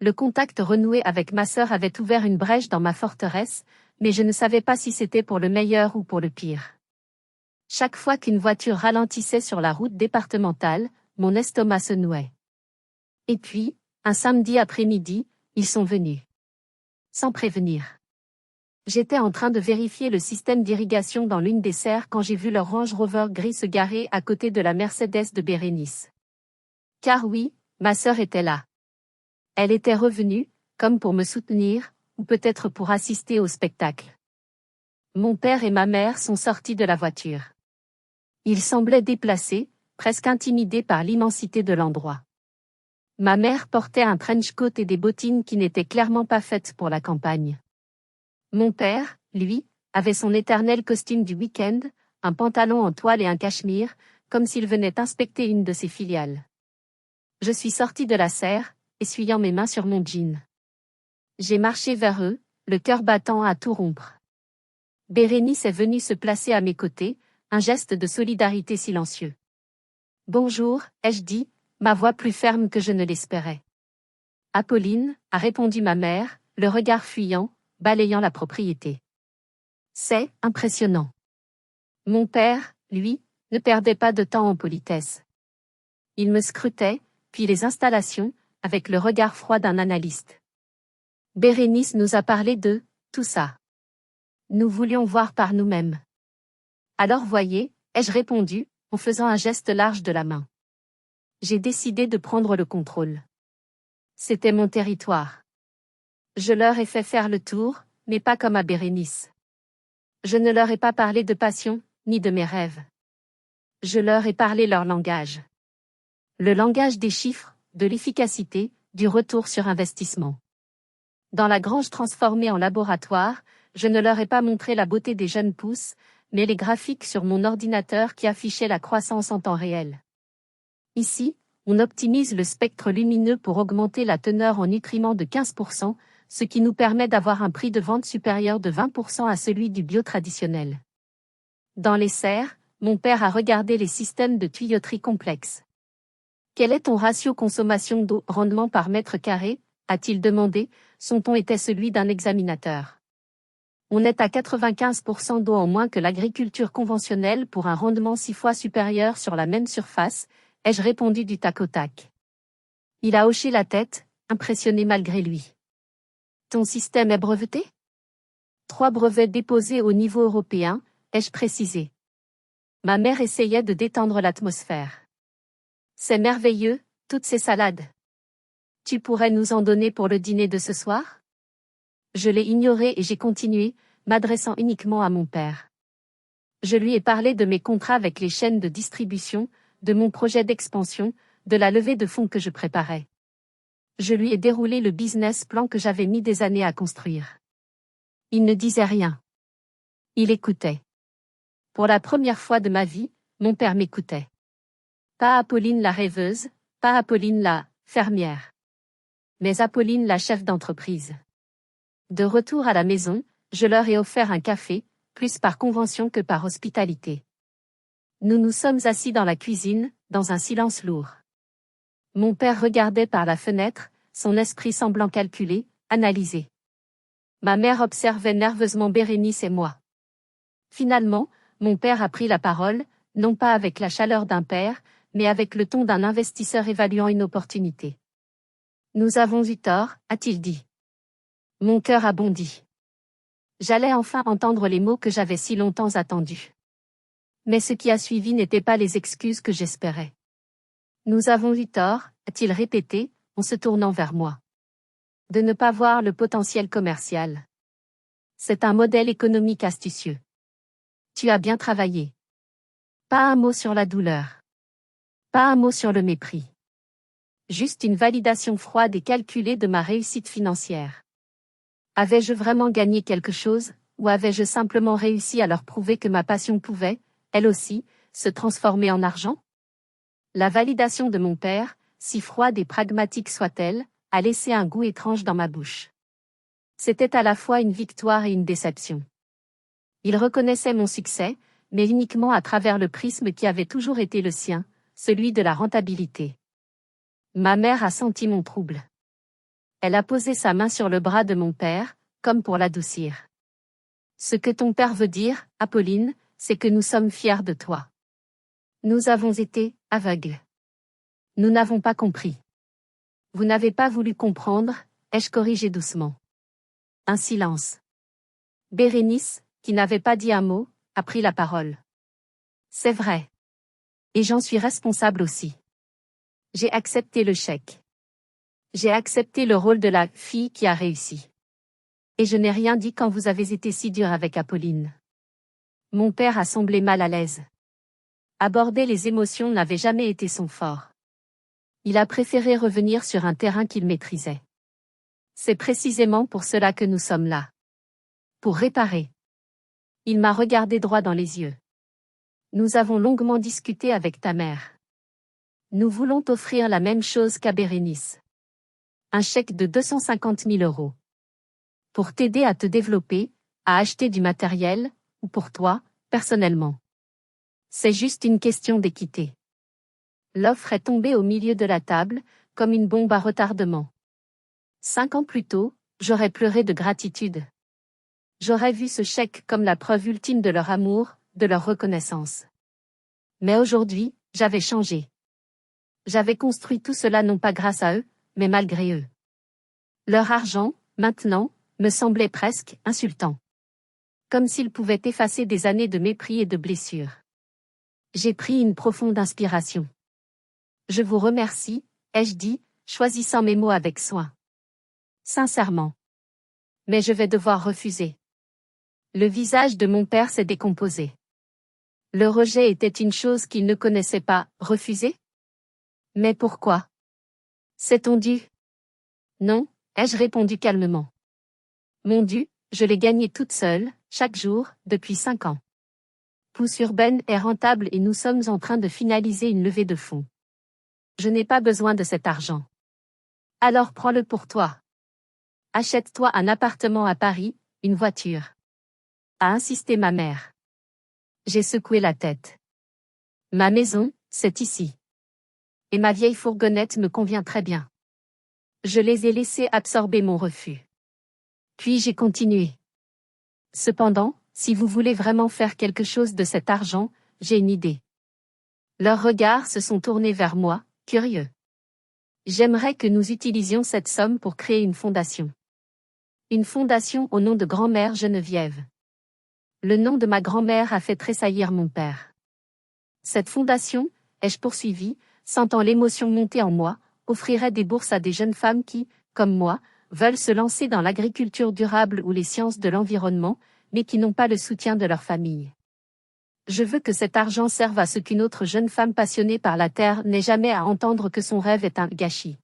Le contact renoué avec ma sœur avait ouvert une brèche dans ma forteresse, mais je ne savais pas si c'était pour le meilleur ou pour le pire. Chaque fois qu'une voiture ralentissait sur la route départementale, mon estomac se nouait. Et puis, un samedi après-midi, ils sont venus. Sans prévenir. J'étais en train de vérifier le système d'irrigation dans l'une des serres quand j'ai vu leur Range Rover gris se garer à côté de la Mercedes de Bérénice. Car oui, ma sœur était là. Elle était revenue, comme pour me soutenir, ou peut-être pour assister au spectacle. Mon père et ma mère sont sortis de la voiture. Ils semblaient déplacés, presque intimidés par l'immensité de l'endroit. Ma mère portait un trench coat et des bottines qui n'étaient clairement pas faites pour la campagne. Mon père, lui, avait son éternel costume du week-end, un pantalon en toile et un cachemire, comme s'il venait inspecter une de ses filiales. Je suis sortie de la serre, essuyant mes mains sur mon jean. J'ai marché vers eux, le cœur battant à tout rompre. Bérénice est venue se placer à mes côtés, un geste de solidarité silencieux. Bonjour, ai-je dit, ma voix plus ferme que je ne l'espérais. Apolline, a répondu ma mère, le regard fuyant, balayant la propriété. C'est impressionnant. Mon père, lui, ne perdait pas de temps en politesse. Il me scrutait, puis les installations, avec le regard froid d'un analyste. Bérénice nous a parlé de tout ça. Nous voulions voir par nous-mêmes. Alors voyez, ai-je répondu, en faisant un geste large de la main. J'ai décidé de prendre le contrôle. C'était mon territoire. Je leur ai fait faire le tour, mais pas comme à Bérénice. Je ne leur ai pas parlé de passion, ni de mes rêves. Je leur ai parlé leur langage. Le langage des chiffres, de l'efficacité, du retour sur investissement. Dans la grange transformée en laboratoire, je ne leur ai pas montré la beauté des jeunes pousses, mais les graphiques sur mon ordinateur qui affichaient la croissance en temps réel. Ici, on optimise le spectre lumineux pour augmenter la teneur en nutriments de 15%, ce qui nous permet d'avoir un prix de vente supérieur de 20% à celui du bio traditionnel. Dans les serres, mon père a regardé les systèmes de tuyauterie complexes. Quel est ton ratio consommation d'eau rendement par mètre carré, a-t-il demandé, son ton était celui d'un examinateur. On est à 95% d'eau en moins que l'agriculture conventionnelle pour un rendement 6 fois supérieur sur la même surface, ai-je répondu du tac au tac. Il a hoché la tête, impressionné malgré lui. Ton système est breveté? 3 brevets déposés au niveau européen, ai-je précisé. Ma mère essayait de détendre l'atmosphère. C'est merveilleux, toutes ces salades. Tu pourrais nous en donner pour le dîner de ce soir? Je l'ai ignoré et j'ai continué, m'adressant uniquement à mon père. Je lui ai parlé de mes contrats avec les chaînes de distribution, de mon projet d'expansion, de la levée de fonds que je préparais. Je lui ai déroulé le business plan que j'avais mis des années à construire. Il ne disait rien. Il écoutait. Pour la première fois de ma vie, mon père m'écoutait. Pas Apolline la rêveuse, pas Apolline la fermière. Mais Apolline la chef d'entreprise. De retour à la maison, je leur ai offert un café, plus par convention que par hospitalité. Nous nous sommes assis dans la cuisine, dans un silence lourd. Mon père regardait par la fenêtre, son esprit semblant calculer, analyser. Ma mère observait nerveusement Bérénice et moi. Finalement, mon père a pris la parole, non pas avec la chaleur d'un père, mais avec le ton d'un investisseur évaluant une opportunité. Nous avons eu tort, a-t-il dit. Mon cœur a bondi. J'allais enfin entendre les mots que j'avais si longtemps attendus. Mais ce qui a suivi n'étaient pas les excuses que j'espérais. Nous avons eu tort, a-t-il répété, en se tournant vers moi. De ne pas voir le potentiel commercial. C'est un modèle économique astucieux. Tu as bien travaillé. Pas un mot sur la douleur. Pas un mot sur le mépris. Juste une validation froide et calculée de ma réussite financière. Avais-je vraiment gagné quelque chose, ou avais-je simplement réussi à leur prouver que ma passion pouvait, elle aussi, se transformer en argent? La validation de mon père, si froide et pragmatique soit-elle, a laissé un goût étrange dans ma bouche. C'était à la fois une victoire et une déception. Il reconnaissait mon succès, mais uniquement à travers le prisme qui avait toujours été le sien, celui de la rentabilité. Ma mère a senti mon trouble. Elle a posé sa main sur le bras de mon père, comme pour l'adoucir. Ce que ton père veut dire, Apolline, c'est que nous sommes fiers de toi. Nous avons été aveugles. Nous n'avons pas compris. Vous n'avez pas voulu comprendre, ai-je corrigé doucement. Un silence. Bérénice, qui n'avait pas dit un mot, a pris la parole. C'est vrai. Et j'en suis responsable aussi. J'ai accepté le chèque. J'ai accepté le rôle de la fille qui a réussi. Et je n'ai rien dit quand vous avez été si dur avec Apolline. Mon père a semblé mal à l'aise. Aborder les émotions n'avait jamais été son fort. Il a préféré revenir sur un terrain qu'il maîtrisait. C'est précisément pour cela que nous sommes là. Pour réparer. Il m'a regardé droit dans les yeux. Nous avons longuement discuté avec ta mère. Nous voulons t'offrir la même chose qu'à Bérénice. Un chèque de 250 000 euros. Pour t'aider à te développer, à acheter du matériel, ou pour toi, personnellement. C'est juste une question d'équité. L'offre est tombée au milieu de la table, comme une bombe à retardement. 5 ans plus tôt, j'aurais pleuré de gratitude. J'aurais vu ce chèque comme la preuve ultime de leur amour, de leur reconnaissance. Mais aujourd'hui, j'avais changé. J'avais construit tout cela non pas grâce à eux, mais malgré eux. Leur argent, maintenant, me semblait presque insultant. Comme s'il pouvait effacer des années de mépris et de blessures. J'ai pris une profonde inspiration. Je vous remercie, ai-je dit, choisissant mes mots avec soin. Sincèrement. Mais je vais devoir refuser. Le visage de mon père s'est décomposé. Le rejet était une chose qu'il ne connaissait pas, refuser? Mais pourquoi? C'est-on dû? Non, ai-je répondu calmement. Mon dû, je l'ai gagné toute seule, chaque jour, depuis 5 ans. Pousse Urbaine est rentable et nous sommes en train de finaliser une levée de fonds. Je n'ai pas besoin de cet argent. Alors prends-le pour toi. Achète-toi un appartement à Paris, une voiture. A insisté ma mère. J'ai secoué la tête. Ma maison, c'est ici. Et ma vieille fourgonnette me convient très bien. Je les ai laissés absorber mon refus. Puis j'ai continué. Cependant, si vous voulez vraiment faire quelque chose de cet argent, j'ai une idée. Leurs regards se sont tournés vers moi, curieux. J'aimerais que nous utilisions cette somme pour créer une fondation. Une fondation au nom de grand-mère Geneviève. Le nom de ma grand-mère a fait tressaillir mon père. Cette fondation, ai-je poursuivi, sentant l'émotion monter en moi, offrirait des bourses à des jeunes femmes qui, comme moi, veulent se lancer dans l'agriculture durable ou les sciences de l'environnement, mais qui n'ont pas le soutien de leur famille. Je veux que cet argent serve à ce qu'une autre jeune femme passionnée par la terre n'ait jamais à entendre que son rêve est un gâchis.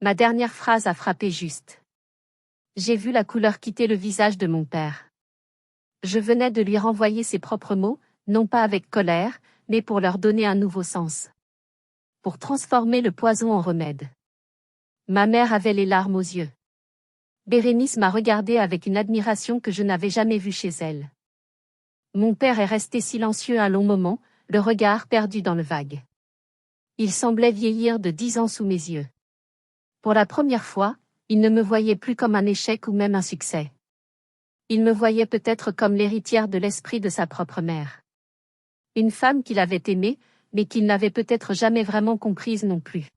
Ma dernière phrase a frappé juste. J'ai vu la couleur quitter le visage de mon père. Je venais de lui renvoyer ses propres mots, non pas avec colère, mais pour leur donner un nouveau sens. Pour transformer le poison en remède. Ma mère avait les larmes aux yeux. Bérénice m'a regardé avec une admiration que je n'avais jamais vue chez elle. Mon père est resté silencieux un long moment, le regard perdu dans le vague. Il semblait vieillir de 10 ans sous mes yeux. Pour la première fois, il ne me voyait plus comme un échec ou même un succès. Il me voyait peut-être comme l'héritière de l'esprit de sa propre mère. Une femme qu'il avait aimée, mais qu'il n'avait peut-être jamais vraiment comprise non plus.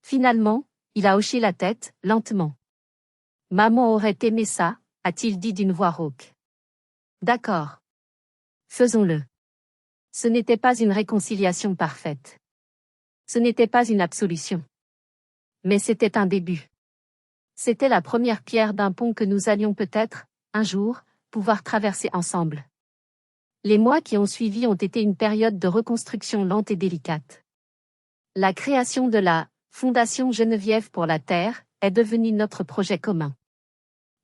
Finalement, il a hoché la tête, lentement. Maman aurait aimé ça, a-t-il dit d'une voix rauque. D'accord. Faisons-le. Ce n'était pas une réconciliation parfaite. Ce n'était pas une absolution. Mais c'était un début. C'était la première pierre d'un pont que nous allions peut-être, un jour, pouvoir traverser ensemble. Les mois qui ont suivi ont été une période de reconstruction lente et délicate. La création de la Fondation Geneviève pour la Terre est devenue notre projet commun.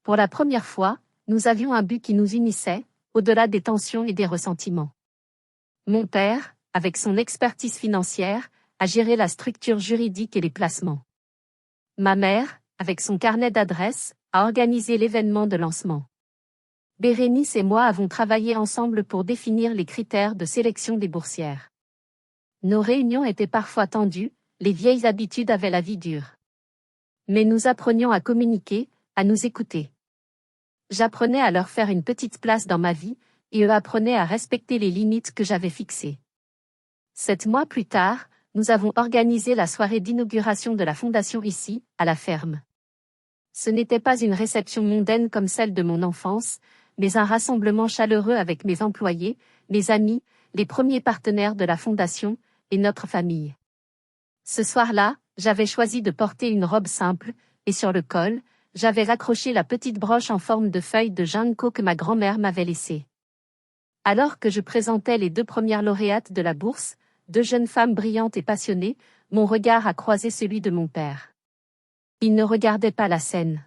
Pour la première fois, nous avions un but qui nous unissait, au-delà des tensions et des ressentiments. Mon père, avec son expertise financière, a géré la structure juridique et les placements. Ma mère, avec son carnet d'adresses, a organisé l'événement de lancement. Bérénice et moi avons travaillé ensemble pour définir les critères de sélection des boursières. Nos réunions étaient parfois tendues, les vieilles habitudes avaient la vie dure. Mais nous apprenions à communiquer, à nous écouter. J'apprenais à leur faire une petite place dans ma vie, et eux apprenaient à respecter les limites que j'avais fixées. 7 mois plus tard, nous avons organisé la soirée d'inauguration de la fondation ici, à la ferme. Ce n'était pas une réception mondaine comme celle de mon enfance, mais un rassemblement chaleureux avec mes employés, mes amis, les premiers partenaires de la fondation, et notre famille. Ce soir-là, j'avais choisi de porter une robe simple, et sur le col, j'avais accroché la petite broche en forme de feuille de ginkgo que ma grand-mère m'avait laissée. Alors que je présentais les 2 premières lauréates de la bourse, 2 jeunes femmes brillantes et passionnées, mon regard a croisé celui de mon père. Il ne regardait pas la scène.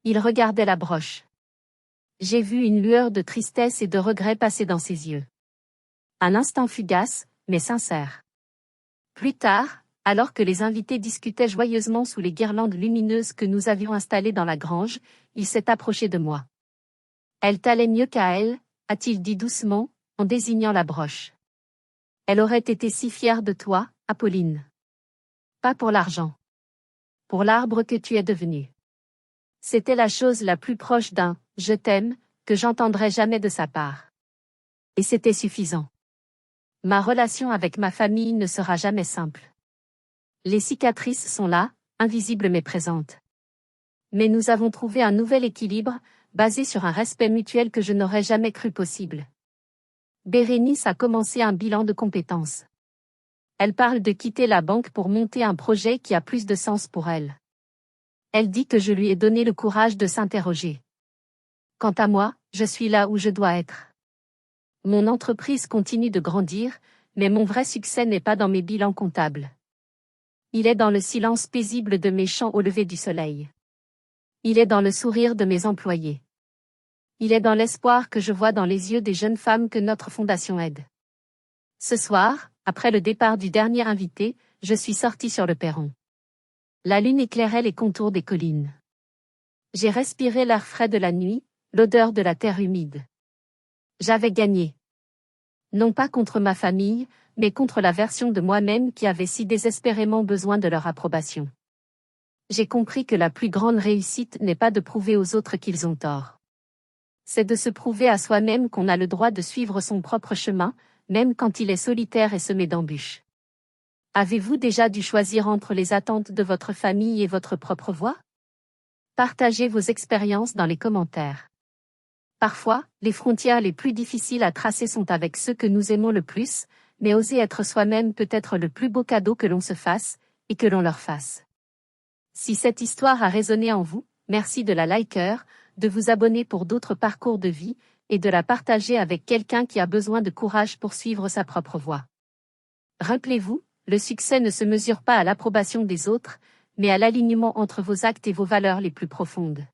Il regardait la broche. J'ai vu une lueur de tristesse et de regret passer dans ses yeux. Un instant fugace, mais sincère. Plus tard, alors que les invités discutaient joyeusement sous les guirlandes lumineuses que nous avions installées dans la grange, il s'est approché de moi. « Elle t'allait mieux qu'à elle », a-t-il dit doucement, en désignant la broche. « Elle aurait été si fière de toi, Apolline. Pas pour l'argent. Pour l'arbre que tu es devenu. » C'était la chose la plus proche d'un « je t'aime » que j'entendrais jamais de sa part. Et c'était suffisant. Ma relation avec ma famille ne sera jamais simple. Les cicatrices sont là, invisibles mais présentes. Mais nous avons trouvé un nouvel équilibre, basé sur un respect mutuel que je n'aurais jamais cru possible. Bérénice a commencé un bilan de compétences. Elle parle de quitter la banque pour monter un projet qui a plus de sens pour elle. Elle dit que je lui ai donné le courage de s'interroger. Quant à moi, je suis là où je dois être. Mon entreprise continue de grandir, mais mon vrai succès n'est pas dans mes bilans comptables. Il est dans le silence paisible de mes champs au lever du soleil. Il est dans le sourire de mes employés. Il est dans l'espoir que je vois dans les yeux des jeunes femmes que notre fondation aide. Ce soir, après le départ du dernier invité, je suis sortie sur le perron. La lune éclairait les contours des collines. J'ai respiré l'air frais de la nuit, l'odeur de la terre humide. J'avais gagné. Non pas contre ma famille, mais contre la version de moi-même qui avait si désespérément besoin de leur approbation. J'ai compris que la plus grande réussite n'est pas de prouver aux autres qu'ils ont tort. C'est de se prouver à soi-même qu'on a le droit de suivre son propre chemin, même quand il est solitaire et semé d'embûches. Avez-vous déjà dû choisir entre les attentes de votre famille et votre propre voie? Partagez vos expériences dans les commentaires. Parfois, les frontières les plus difficiles à tracer sont avec ceux que nous aimons le plus, mais oser être soi-même peut être le plus beau cadeau que l'on se fasse, et que l'on leur fasse. Si cette histoire a résonné en vous, merci de la liker, de vous abonner pour d'autres parcours de vie, et de la partager avec quelqu'un qui a besoin de courage pour suivre sa propre voie. Rappelez-vous, le succès ne se mesure pas à l'approbation des autres, mais à l'alignement entre vos actes et vos valeurs les plus profondes.